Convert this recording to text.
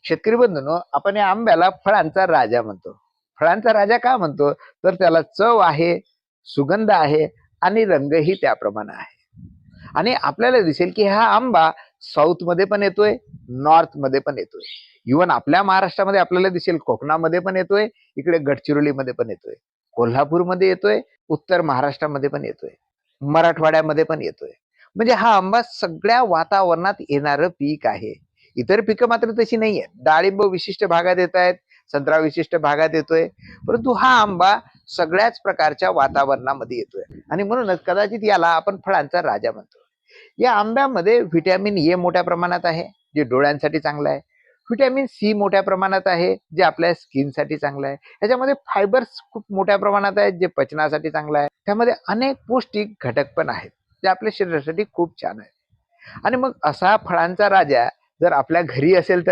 शेतकरी बंधूंनो, आपण या आंब्याला फळांचा राजा म्हणतो. फळांचा राजा का म्हणतो? तर त्याला चव आहे, सुगंध आहे आणि रंगही त्याप्रमाणे आहे. आणि आपल्याला दिसेल की हा आंबा साऊथ मध्ये पण येतोय, नॉर्थ मध्ये पण येतोय. इव्हन आपल्या महाराष्ट्रामध्ये आपल्याला दिसेल, कोकणामध्ये पण येतोय, इकडे गडचिरोलीमध्ये पण येतोय, कोल्हापूरमध्ये येतोय, उत्तर महाराष्ट्रामध्ये पण येतोय, मराठवाड्यामध्ये पण येतोय. म्हणजे हा आंबा सगळ्या वातावरणात येणारं पीक आहे. इतर पिकं मात्र तशी नाहीये. डाळिंब विशिष्ट भागात येत आहेत, संत्रा विशिष्ट भागात येतोय, परंतु हा आंबा सगळ्याच प्रकारच्या वातावरणामध्ये येतोय. आणि म्हणूनच कदाचित याला आपण फळांचा राजा म्हणतो. या आंब्यामध्ये व्हिटॅमिन ए मोठ्या प्रमाणात आहे, जे डोळ्यांसाठी चांगलं आहे. व्हिटॅमिन सी मोठ्या प्रमाणात आहे, जे आपल्या स्किनसाठी चांगलं आहे. त्याच्यामध्ये फायबर्स खूप मोठ्या प्रमाणात आहेत, जे पचनासाठी चांगलं आहे. त्यामध्ये अनेक पौष्टिक घटक पण आहेत, जे आपल्या शरीरासाठी खूप छान आहे. आणि मग असा फळांचा राजा जर आपल्या घरी असेल तर